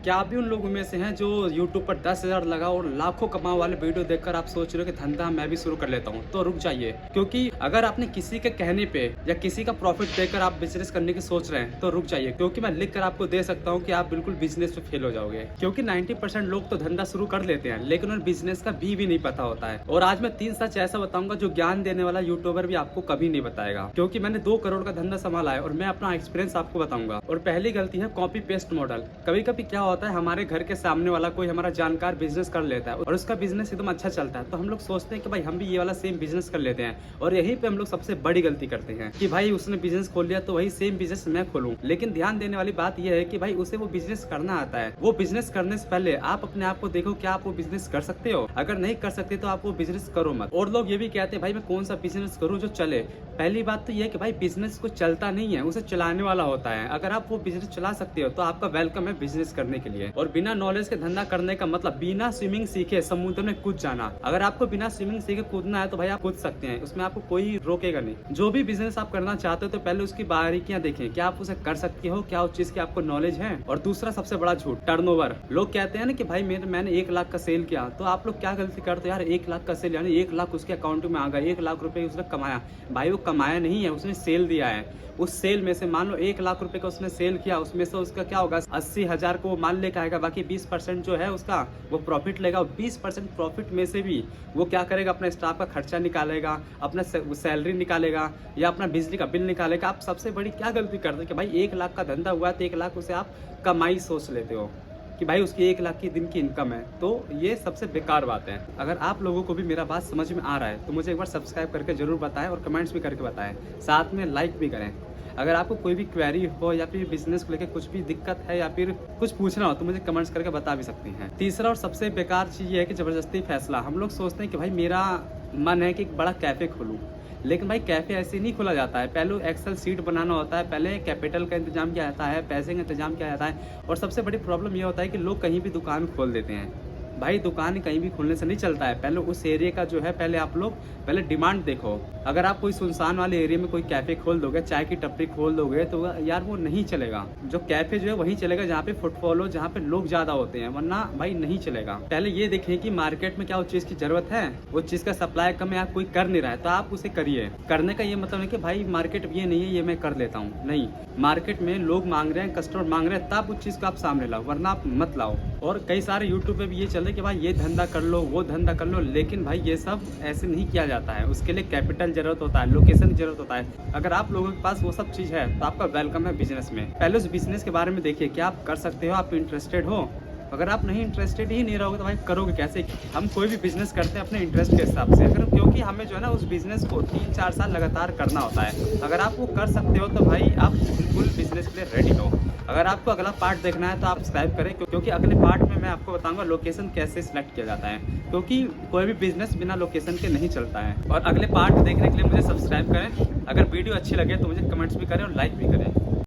क्या आप भी उन लोगों में से हैं जो YouTube पर 10,000 लगाओ और लाखों कमाओ वाले वीडियो देखकर आप सोच रहे हो कि धंधा मैं भी शुरू कर लेता हूं? तो रुक जाइए, क्योंकि अगर आपने किसी के कहने पे या किसी का प्रॉफिट देकर आप बिजनेस करने की सोच रहे हैं तो रुक जाइए, क्योंकि मैं लिख कर आपको दे सकता हूं कि आप बिल्कुल बिजनेस में फेल हो जाओगे। क्योंकि 90% लोग तो धंधा शुरू कर लेते हैं लेकिन उन्हें बिजनेस का भी नहीं पता होता है। और आज मैं 3 सच ऐसा बताऊंगा जो ज्ञान देने वाला यूट्यूबर भी आपको कभी नहीं बताएगा, क्योंकि मैंने 2 करोड़ का धंधा संभाला है और मैं अपना एक्सपीरियंस आपको बताऊंगा। और पहली गलती है कॉपी पेस्ट मॉडल। कभी कभी क्या होता है, हमारे घर के सामने वाला कोई हमारा जानकार बिजनेस कर लेता है और उसका बिजनेस एकदम अच्छा चलता है, तो हम लोग सोचते हैं कि भाई हम भी ये वाला सेम बिजनेस कर लेते हैं। और यहीं पे हम लोग सबसे बड़ी गलती करते हैं कि भाई उसने बिजनेस खोल लिया तो वही सेम बिजनेस मैं खोलूं। लेकिन ध्यान देने वाली बात यह है कि भाई उसे वो बिजनेस करना आता है। वो बिजनेस करने से पहले आप अपने आप को देखो, क्या आप वो बिजनेस कर सकते हो? अगर नहीं कर सकते तो आप वो बिजनेस करो मत। और लोग ये भी कहते हैं भाई मैं कौन सा बिजनेस करूं जो चले। पहली बात तो ये है कि भाई बिजनेस को चलता नहीं है, उसे चलाने वाला होता है। अगर आप वो बिजनेस चला सकते हो तो आपका वेलकम है बिजनेस करने के लिए। और बिना नॉलेज के धंधा करने का मतलब बिना स्विमिंग सीखे समुद्र में कूद जाना। अगर आपको बिना स्विमिंग सीखे कूदना है तो भाई आप कूद सकते हैं, उसमें आपको कोई रोकेगा नहीं। जो भी बिजनेस आप करना चाहते हो तो पहले उसकी बारीकियां देखें, क्या आप उसे कर सकते हो, क्या उस चीज की आपको नॉलेज है। और दूसरा सबसे बड़ा झूठ, टर्नओवर। लोग कहते हैं ना कि भाई मैंने 1 लाख का सेल किया, तो आप लोग क्या गलती करते हो यार? 1 लाख का सेल यानी 1 लाख उसके अकाउंट में आ गया, 1 लाख रुपए उसने कमाया। भाई वो कमाया नहीं है, उसने सेल दिया है। उस सेल में से मान लो 1 लाख रुपए का उसने सेल किया, उसमें से उसका क्या होगा, 80,000 को वो माल लेकर आएगा, बाकी 20% जो है उसका वो प्रॉफिट लेगा। 20% प्रॉफिट में से भी वो क्या करेगा, अपना स्टाफ का खर्चा निकालेगा, अपना सैलरी निकालेगा या अपना बिजली का बिल निकालेगा। आप सबसे बड़ी क्या गलती करते हो कि भाई 1 लाख का धंधा हुआ तो 1 लाख उसे आप कमाई सोच लेते हो कि भाई उसकी 1 लाख की दिन की इनकम है। तो ये सबसे बेकार बात है। अगर आप लोगों को भी मेरा बात समझ में आ रहा है तो मुझे एक बार सब्सक्राइब करके जरूर बताएं और कमेंट्स भी करके बताएं, साथ में लाइक भी करें। अगर आपको कोई भी क्वेरी हो या फिर बिजनेस को लेकर कुछ भी दिक्कत है या फिर कुछ पूछना हो तो मुझे कमेंट्स करके बता भी सकती हैं। तीसरा और सबसे बेकार चीज़ ये है कि ज़बरदस्ती फैसला। हम लोग सोचते हैं कि भाई मेरा मन है कि एक बड़ा कैफ़े खोलूँ, लेकिन भाई कैफ़े ऐसे नहीं खोला जाता है। पहले एक्सेल सीट बनाना होता है, पहले कैपिटल का इंतजाम किया जाता है, पैसे का इंतजाम किया जाता है। और सबसे बड़ी प्रॉब्लम ये होता है कि लोग कहीं भी दुकान खोल देते हैं। भाई दुकान कहीं भी खोलने से नहीं चलता है, पहले उस एरिया का जो है पहले आप लोग पहले डिमांड देखो। अगर आप कोई सुनसान वाले एरिया में कोई कैफ़े खोल दोगे, चाय की टपरी खोल दोगे तो यार वो नहीं चलेगा। जो कैफ़े जो है वही चलेगा जहाँ पे फुटफॉल हो, जहाँ पे लोग ज़्यादा होते हैं, वरना भाई नहीं चलेगा। पहले ये देखें कि मार्केट में क्या उस चीज़ की ज़रूरत है, वो चीज़ का सप्लाई कम है, आप कोई कर नहीं रहा है तो आप उसे करिए। करने का ये मतलब नहीं कि भाई मार्केट ये नहीं है ये मैं कर लेता हूँ, नहीं। मार्केट में लोग मांग रहे हैं, कस्टमर मांग रहे हैं, तब उस चीज़ को आप सामने लाओ, वरना आप मत लाओ। और कई सारे यूट्यूब पे भी ये चल रहा है कि भाई ये धंधा कर लो, वो धंधा कर लो, लेकिन भाई ये सब ऐसे नहीं किया जाता है। उसके लिए कैपिटल जरूरत होता है, लोकेशन की जरूरत होता है। अगर आप लोगों के पास वो सब चीज़ है तो आपका वेलकम है बिजनेस में। पहले उस बिजनेस के बारे में देखिए, क्या आप कर सकते हो, आप इंटरेस्टेड हो। अगर आप नहीं इंटरेस्टेड ही नहीं रहोगे तो भाई करोगे कैसे? हम कोई भी बिजनेस करते हैं अपने इंटरेस्ट के हिसाब से, अगर क्योंकि हमें जो है ना उस बिजनेस को 3-4 साल लगातार करना होता है। अगर आप वो कर सकते हो तो भाई आप बिल्कुल बिजनेस के लिए रेडी हो। अगर आपको अगला पार्ट देखना है तो आप सब्सक्राइब करें, क्योंकि अगले पार्ट में मैं आपको बताऊंगा लोकेशन कैसे सिलेक्ट किया जाता है, क्योंकि कोई भी बिजनेस बिना लोकेशन के नहीं चलता है। और अगले पार्ट देखने के लिए मुझे सब्सक्राइब करें। अगर वीडियो अच्छी लगे तो मुझे कमेंट्स भी करें और लाइक भी करें।